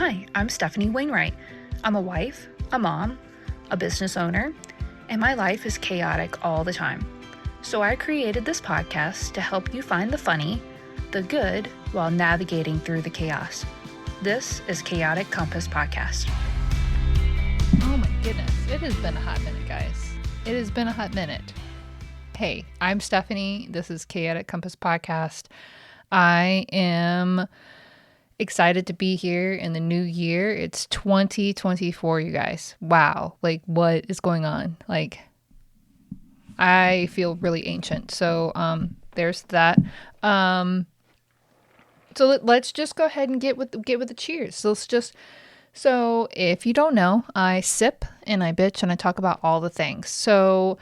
Hi, I'm Stefanie Wainwright. I'm a wife, a mom, a business owner, and my life is chaotic all the time. So I created this podcast to help you find the funny, the good, while navigating through the chaos. This is Chaotic Compass Podcast. Oh my goodness, it has been a hot minute, guys. It has been a hot minute. Hey, I'm Stefanie. This is Chaotic Compass Podcast. I am excited to be here in the new year. It's 2024, you guys. Wow. Like, what is going on? Like, I feel really ancient. So, there's that. So let's just go ahead and get with the cheers. So if you don't know, I sip and I bitch and I talk about all the things. So,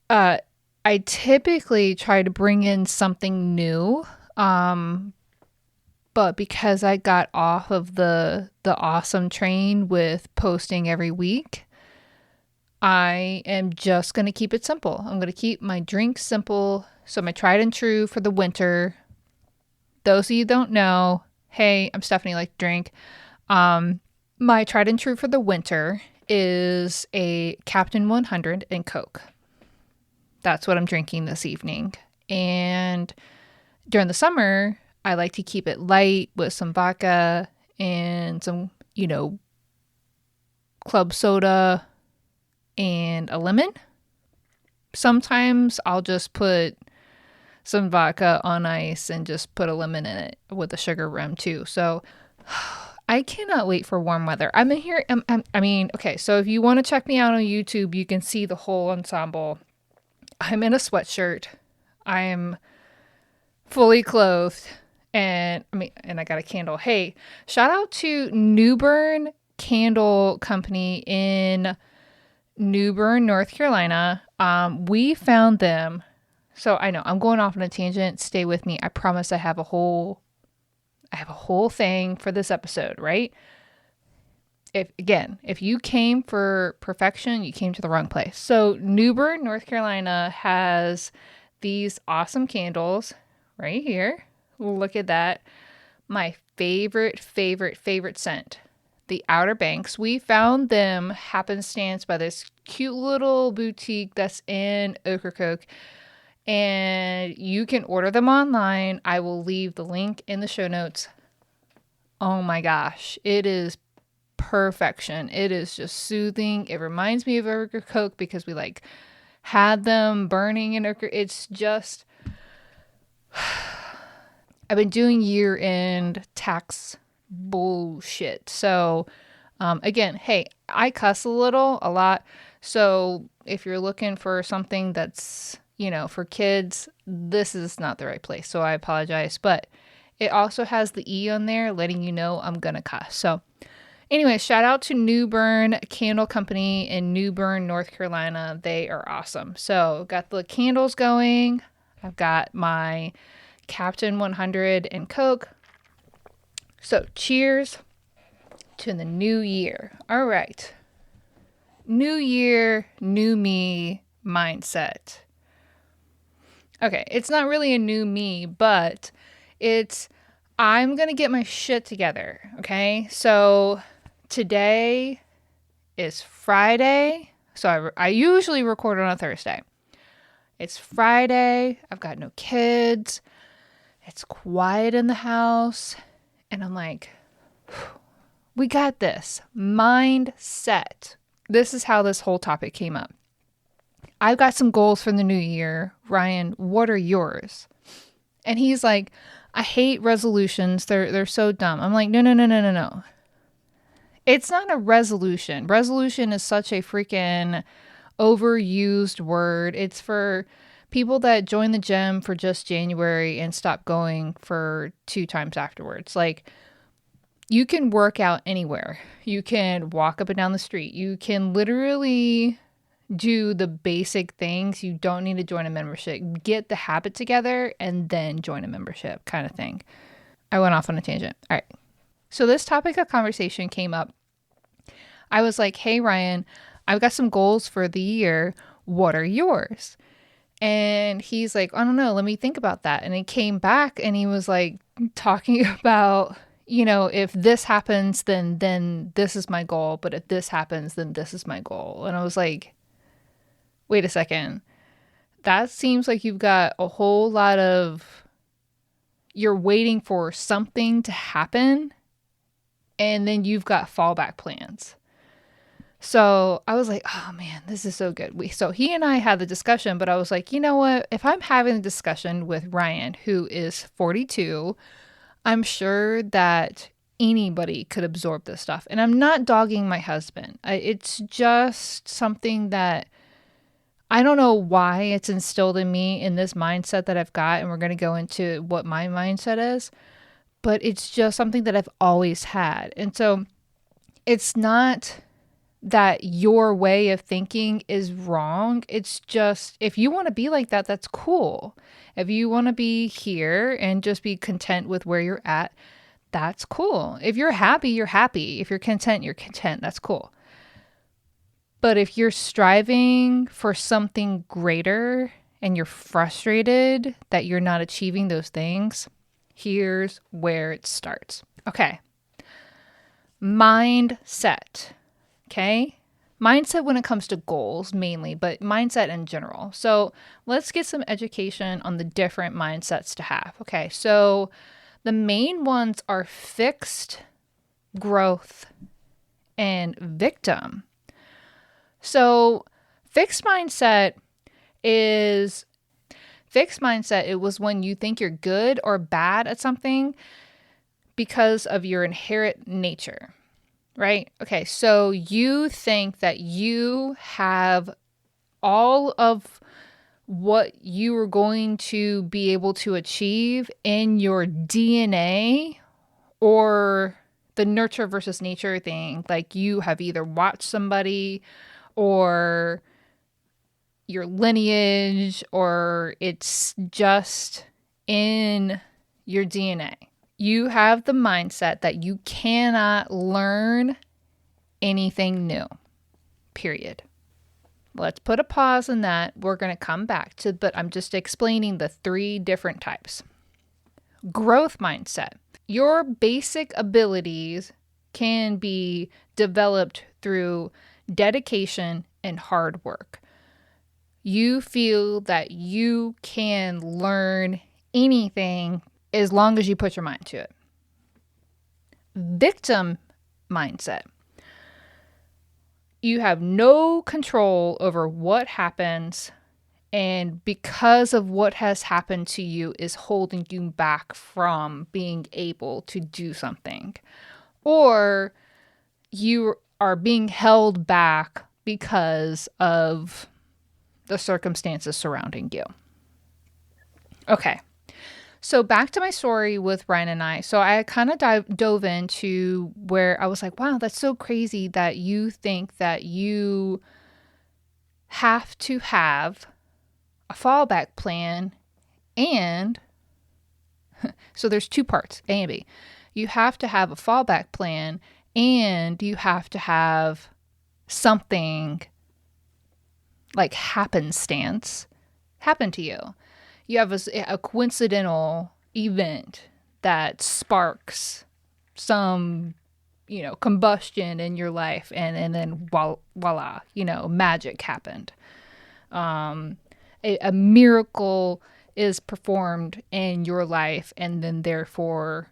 I typically try to bring in something new. But because I got off of the awesome train with posting every week, I am just going to keep it simple. I'm going to keep my drinks simple. So my tried and true for the winter. Those of you who don't know, hey, I'm Stefanie, like to drink. My tried and true for the winter is a Captain 100 and Coke. That's what I'm drinking this evening. And during the summer, I like to keep it light with some vodka and some, club soda and a lemon. Sometimes I'll just put some vodka on ice and just put a lemon in it with a sugar rim too. So I cannot wait for warm weather. I'm in here. Okay. So if you want to check me out on YouTube, you can see the whole ensemble. I'm in a sweatshirt. I'm fully clothed. And I got a candle. Hey, shout out to Newbern Candle Company in Newbern, North Carolina. We found them. So I know I'm going off on a tangent. Stay with me. I promise I have a whole thing for this episode, right? If you came for perfection, you came to the wrong place. So Newbern, North Carolina has these awesome candles right here. Look at that. My favorite scent. The Outer Banks. We found them happenstance by this cute little boutique that's in Ocracoke. And you can order them online. I will leave the link in the show notes. Oh my gosh. It is perfection. It is just soothing. It reminds me of Ocracoke because we had them burning in Ocracoke. It's just... I've been doing year-end tax bullshit. So, again, hey, I cuss a lot. So if you're looking for something that's, for kids, this is not the right place. So I apologize. But it also has the E on there letting you know I'm going to cuss. So anyway, shout out to Newbern Candle Company in Newbern, North Carolina. They are awesome. So got the candles going. I've got my Captain 100 and Coke. So cheers to the new year. All right. New year, new me mindset. Okay, it's not really a new me, but I'm going to get my shit together, okay? So today is Friday. So I usually record on a Thursday. It's Friday. I've got no kids. It's quiet in the house. And I'm like, we got this. Mindset. This is how this whole topic came up. I've got some goals for the new year. Ryan, what are yours? And he's like, I hate resolutions. They're so dumb. I'm like, no. It's not a resolution. Resolution is such a freaking overused word. It's for people that join the gym for just January and stop going for 2 times afterwards. Like, you can work out anywhere. You can walk up and down the street. You can literally do the basic things. You don't need to join a membership. Get the habit together and then join a membership kind of thing. I went off on a tangent. All right. So this topic of conversation came up. I was like, hey, Ryan, I've got some goals for the year. What are yours? And he's like, I don't know. Let me think about that. And he came back and he was like talking about, if this happens, then this is my goal. But if this happens, then this is my goal. And I was like, wait a second. That seems like you've got a whole lot of, you're waiting for something to happen, and then you've got fallback plans. So I was like, oh man, this is so good. So he and I had the discussion, but I was like, you know what? If I'm having a discussion with Ryan, who is 42, I'm sure that anybody could absorb this stuff. And I'm not dogging my husband. It's just something that I don't know why it's instilled in me in this mindset that I've got. And we're going to go into what my mindset is. But it's just something that I've always had. And so it's not that your way of thinking is wrong. It's just, if you want to be like that, that's cool. If you want to be here and just be content with where you're at, that's cool. If you're happy, you're happy. If you're content, you're content. That's cool. But if you're striving for something greater and you're frustrated that you're not achieving those things, here's where it starts. Okay. Mindset. Okay. Mindset when it comes to goals mainly, but mindset in general. So let's get some education on the different mindsets to have. Okay. So the main ones are fixed, growth, and victim. So fixed mindset, it was when you think you're good or bad at something because of your inherent nature. Right? Okay, so you think that you have all of what you are going to be able to achieve in your DNA, or the nurture versus nature thing. Like you have either watched somebody or your lineage, or it's just in your DNA. You have the mindset that you cannot learn anything new, period. Let's put a pause on that. We're going to come back to, but I'm just explaining the 3 different types. Growth mindset. Your basic abilities can be developed through dedication and hard work. You feel that you can learn anything as long as you put your mind to it. Victim mindset. You have no control over what happens, and because of what has happened to you is holding you back from being able to do something. Or you are being held back because of the circumstances surrounding you. Okay. So back to my story with Ryan and I. So I kind of dove into where I was like, wow, that's so crazy that you think that you have to have a fallback plan. And so there's 2 parts, A and B. You have to have a fallback plan, and you have to have something like happenstance happen to you. You have a coincidental event that sparks some, combustion in your life, and then voila, magic happened. A miracle is performed in your life, and then therefore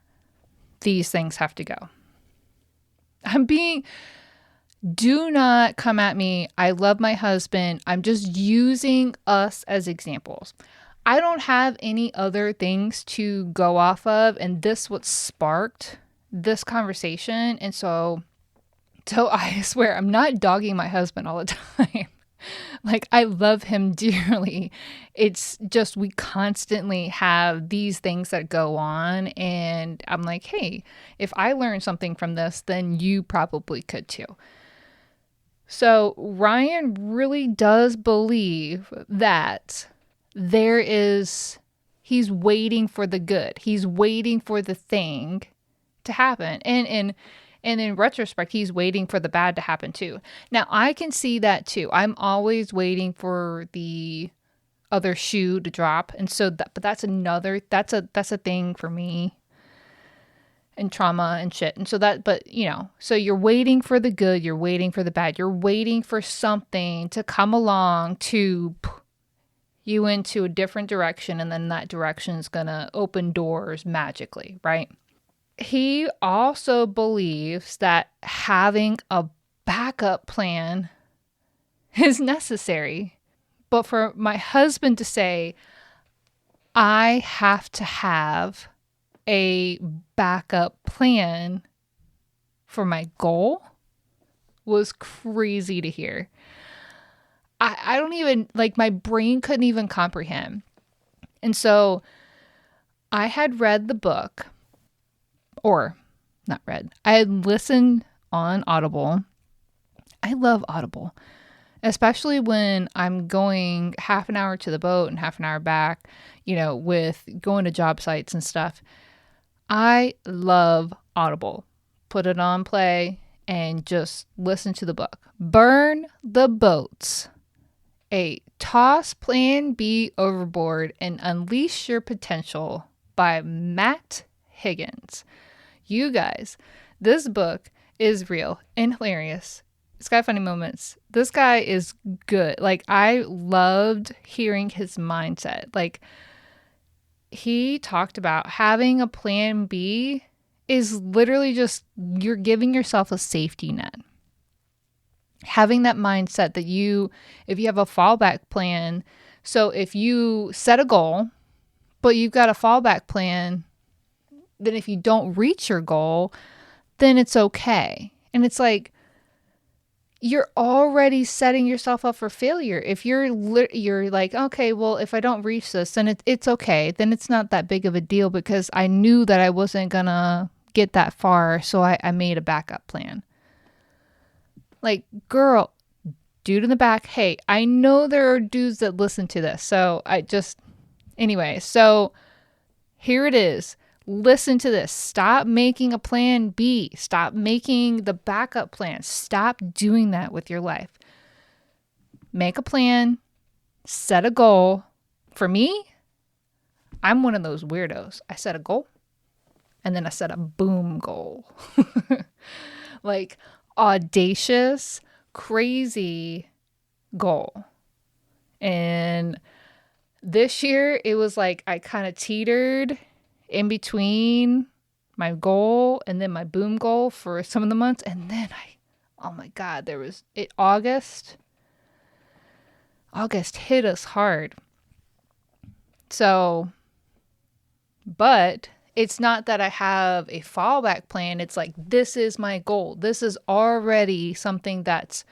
these things have to go. Do not come at me. I love my husband. I'm just using us as examples. I don't have any other things to go off of, and this what sparked this conversation. And so I swear I'm not dogging my husband all the time. Like, I love him dearly. It's just we constantly have these things that go on, and I'm like, hey, if I learn something from this, then you probably could too. So Ryan really does believe that he's waiting for the good. He's waiting for the thing to happen. And in retrospect, he's waiting for the bad to happen too. Now, I can see that too. I'm always waiting for the other shoe to drop. And so but that's a thing for me. and trauma and shit. And so that, but so you're waiting for the good, you're waiting for the bad, you're waiting for something to come along to you into a different direction. And then that direction is going to open doors magically, right? He also believes that having a backup plan is necessary. But for my husband to say, I have to have a backup plan for my goal was crazy to hear. I don't even, my brain couldn't even comprehend. And so I had read the book, or not read, I had listened on Audible. I love Audible, especially when I'm going half an hour to the boat and half an hour back, with going to job sites and stuff. I love Audible. Put it on play and just listen to the book. Burn the Boats. Toss Plan B overboard and unleash your potential by Matt Higgins. You guys, this book is real and hilarious. It's got funny moments. This guy is good. I loved hearing his mindset. He talked about having a plan B is literally just you're giving yourself a safety net. Having that mindset that if you have a fallback plan, so if you set a goal, but you've got a fallback plan, then if you don't reach your goal, then it's okay. And it's you're already setting yourself up for failure. If you're okay, well, if I don't reach this, then it's okay. Then it's not that big of a deal because I knew that I wasn't going to get that far. So I made a backup plan. Girl, dude in the back. Hey, I know there are dudes that listen to this. So anyway, so here it is. Listen to this. Stop making a plan B. Stop making the backup plan. Stop doing that with your life. Make a plan. Set a goal. For me, I'm one of those weirdos. I set a goal and then I set a boom goal. Audacious, crazy goal. And this year it was I kind of teetered in between my goal and then my boom goal for some of the months. And then oh my God, August hit us hard. So, but it's not that I have a fallback plan. It's this is my goal. This is already something that's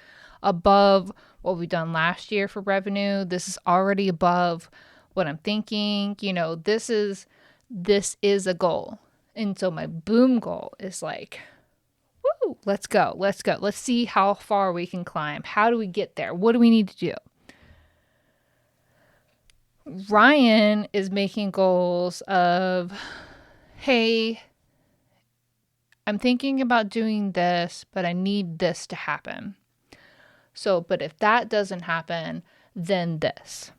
above what we've done last year for revenue. This is already above what I'm thinking. This is a goal. And so my boom goal is woo, let's go. Let's see how far we can climb. How do we get there? What do we need to do? Ryan is making goals of, hey, I'm thinking about doing this, but I need this to happen. So, but if that doesn't happen, then this.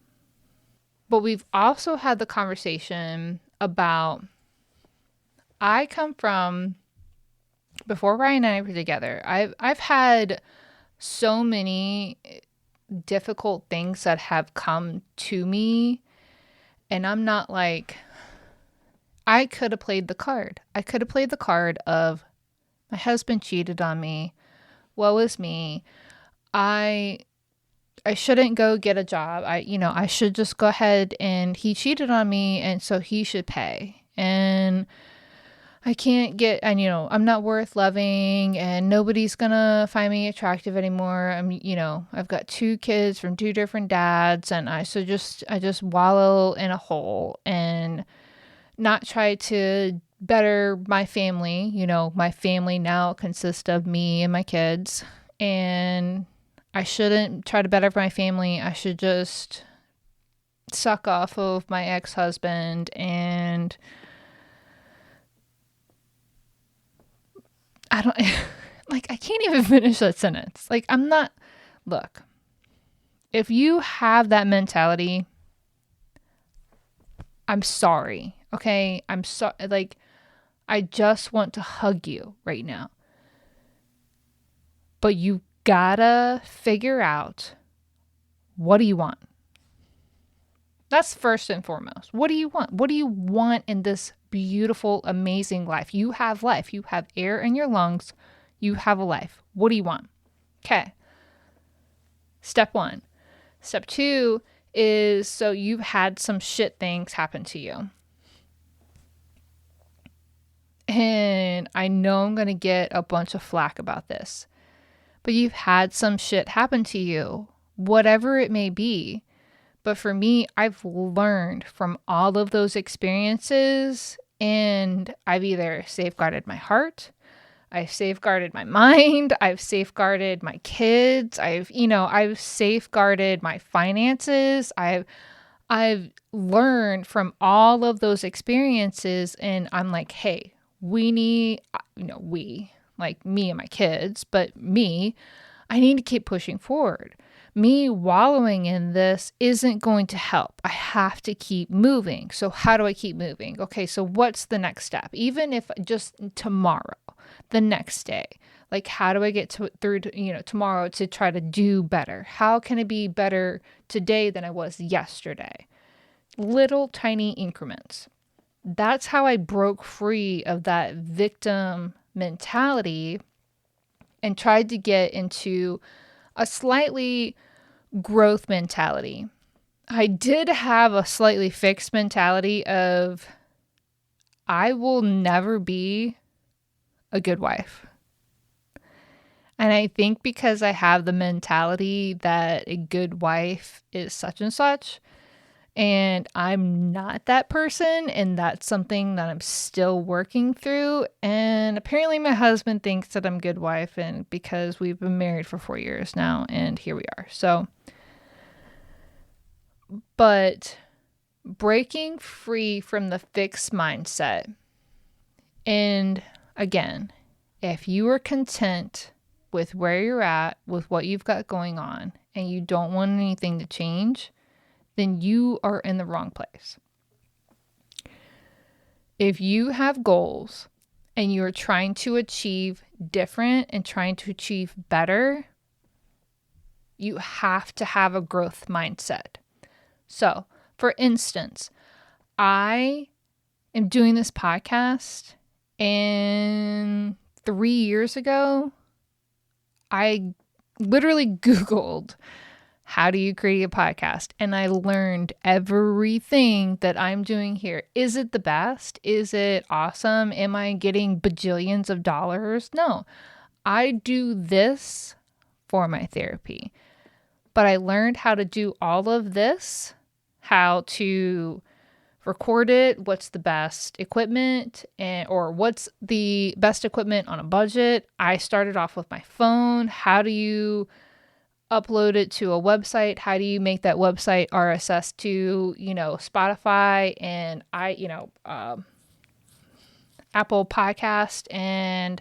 But we've also had the conversation about, I come from, before Ryan and I were together, I've had so many difficult things that have come to me, and I'm not I could have played the card. I could have played the card of my husband cheated on me. Woe is me. I shouldn't go get a job. I should just go ahead, and he cheated on me, and so he should pay. And I can't get, and I'm not worth loving, and nobody's gonna find me attractive anymore. I've got 2 kids from 2 different dads, and I just wallow in a hole and not try to better my family. My family now consists of me and my kids, and I shouldn't try to better my family. I should just suck off of my ex-husband and I don't I can't even finish that sentence. Look, if you have that mentality, I'm sorry. Okay. I'm sorry. I just want to hug you right now. But you gotta figure out, what do you want? That's first and foremost. What do you want? What do you want in this beautiful, amazing life? You have life. You have air in your lungs. You have a life. What do you want? Okay. Step 1. Step 2 is, so you've had some shit things happen to you. And I know I'm going to get a bunch of flack about this, but you've had some shit happen to you, whatever it may be. But for me, I've learned from all of those experiences, and I've either safeguarded my heart, I've safeguarded my mind, I've safeguarded my kids, I've safeguarded my finances. I've learned from all of those experiences, and I'm like, hey, like me and my kids, but me, I need to keep pushing forward. Me wallowing in this isn't going to help. I have to keep moving. So how do I keep moving? Okay, so what's the next step? Even if just tomorrow, the next day, like how do I get through tomorrow to try to do better? How can I be better today than I was yesterday? Little tiny increments. That's how I broke free of that victim mentality and tried to get into a slightly growth mentality. I did have a slightly fixed mentality of, I will never be a good wife. And I think because I have the mentality that a good wife is such and such, and I'm not that person, and that's something that I'm still working through. And apparently my husband thinks that I'm a good wife, and because we've been married for 4 years now, and here we are. So, but breaking free from the fixed mindset. And again, if you are content with where you're at, with what you've got going on, and you don't want anything to change, then you are in the wrong place. If you have goals and you're trying to achieve different and trying to achieve better, you have to have a growth mindset. So, for instance, I am doing this podcast, and 3 years ago, I literally Googled, how do you create a podcast? And I learned everything that I'm doing here. Is it the best? Is it awesome? Am I getting bajillions of dollars? No, I do this for my therapy. But I learned how to do all of this, how to record it, what's the best equipment, or what's the best equipment on a budget. I started off with my phone. How do you upload it to a website? How do you make that website RSS to, Spotify and Apple Podcast, and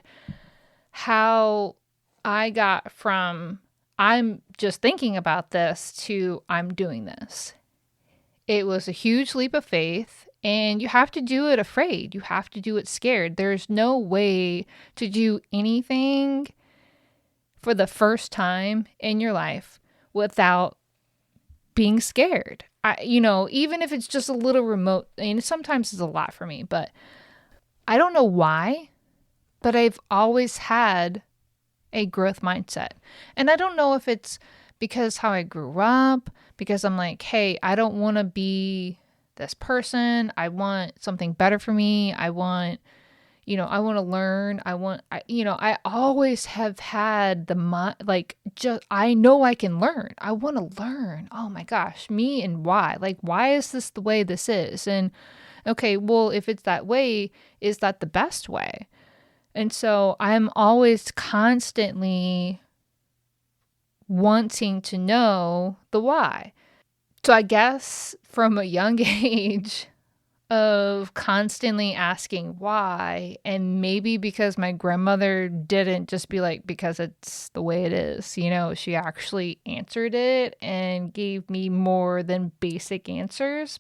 how I got from I'm just thinking about this to I'm doing this. It was a huge leap of faith, and you have to do it afraid. You have to do it scared. There's no way to do anything for the first time in your life without being scared. Even if it's just a little remote, and sometimes it's a lot for me, but I don't know why, but I've always had a growth mindset. And I don't know if it's because how I grew up, because I'm like, hey, I don't want to be this person. I want something better for me. I want to learn. I always have had I know I can learn. I want to learn. Oh my gosh, me and why? Like, why is this the way this is? And okay, well, if it's that way, is that the best way? And so I'm always constantly wanting to know the why. So I guess from a young age of constantly asking why, and maybe because my grandmother didn't just be like, because it's the way it is, she actually answered it and gave me more than basic answers.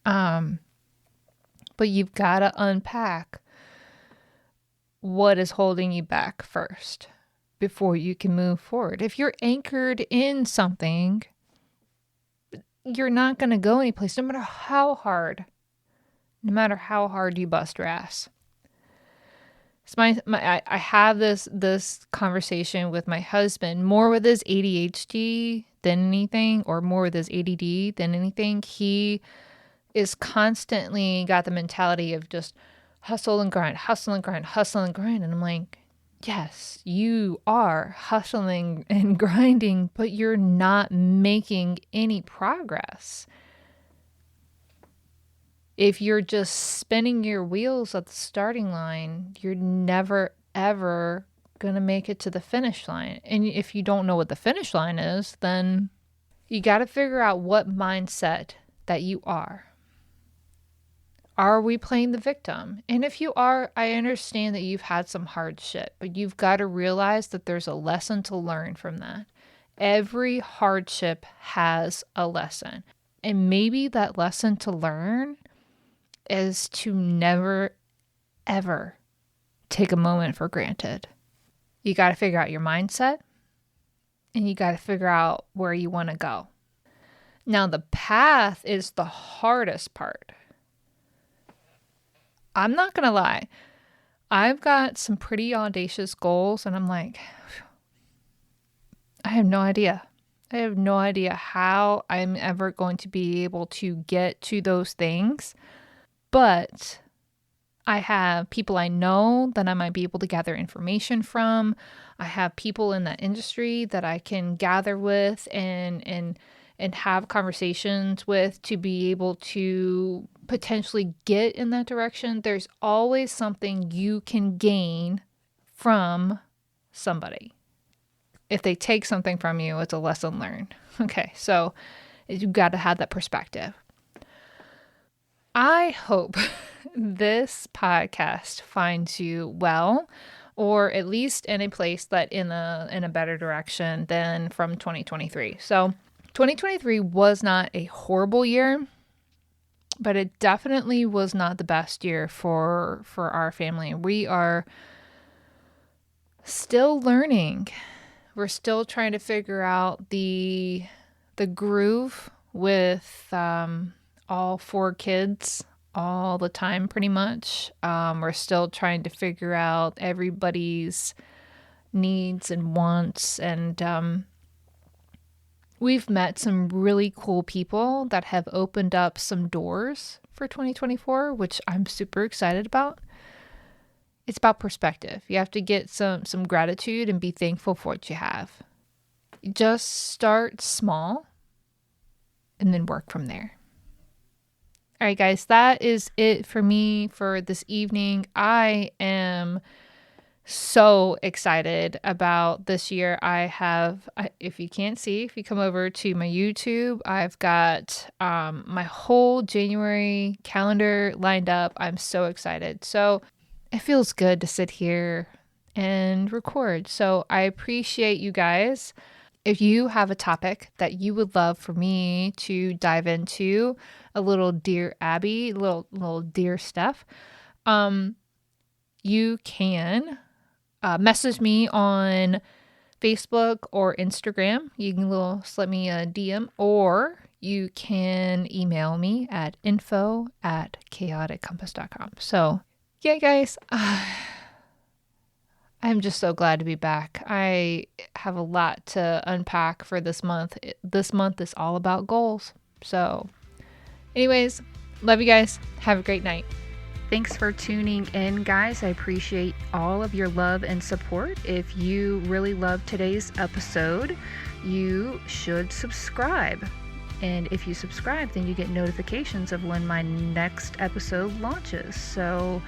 But But you've got to unpack what is holding you back first before you can move forward. If you're anchored in something, you're not going to go anyplace, no matter how hard you bust your ass. So I have this conversation with my husband, more with his ADHD than anything, or more with his ADD than anything. He is constantly got the mentality of just hustle and grind, hustle and grind, hustle and grind. And I'm like, yes, you are hustling and grinding, but you're not making any progress. If you're just spinning your wheels at the starting line, you're never, ever going to make it to the finish line. And if you don't know what the finish line is, then you got to figure out what mindset that you are. Are we playing the victim? And if you are, I understand that you've had some hard shit, but you've got to realize that there's a lesson to learn from that. Every hardship has a lesson. And maybe that lesson to learn is to never, ever take a moment for granted. You got to figure out your mindset, and you got to figure out where you want to go. Now, the path is the hardest part. I'm not going to lie. I've got some pretty audacious goals, and I'm like, I have no idea. I have no idea how I'm ever going to be able to get to those things. But I have people I know that I might be able to gather information from. I have people in that industry that I can gather with and have conversations with to be able to potentially get in that direction. There's always something you can gain from somebody. If they take something from you, it's a lesson learned. Okay, so you've got to have that perspective. I hope this podcast finds you well, or at least in a place that in a better direction than from 2023. So 2023 was not a horrible year, but it definitely was not the best year for our family. We are still learning. We're still trying to figure out the groove with all 4 kids all the time, pretty much. We're still trying to figure out everybody's needs and wants. And we've met some really cool people that have opened up some doors for 2024, which I'm super excited about. It's about perspective. You have to get some gratitude and be thankful for what you have. Just start small and then work from there. All right, guys, that is it for me for this evening. I am so excited about this year. If you can't see, if you come over to my YouTube, I've got my whole January calendar lined up. I'm so excited. So it feels good to sit here and record. So I appreciate you guys. If you have a topic that you would love for me to dive into, a little Dear Abby, little Dear Steph, you can message me on Facebook or Instagram. You can slip me a DM, or you can email me at info@chaoticcompass.com. So yeah, guys, I'm just so glad to be back. I have a lot to unpack for this month. This month is all about goals. So anyways, love you guys. Have a great night. Thanks for tuning in, guys. I appreciate all of your love and support. If you really loved today's episode, you should subscribe. And if you subscribe, then you get notifications of when my next episode launches. So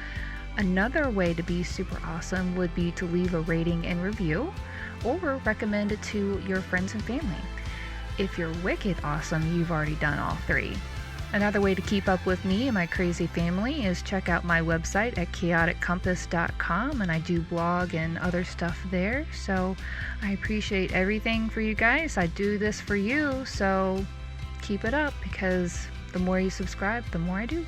another way to be super awesome would be to leave a rating and review, or recommend it to your friends and family. If you're wicked awesome, you've already done all 3. Another way to keep up with me and my crazy family is check out my website at chaoticcompass.com, and I do blog and other stuff there. So I appreciate everything for you guys. I do this for you, so keep it up, because the more you subscribe, the more I do.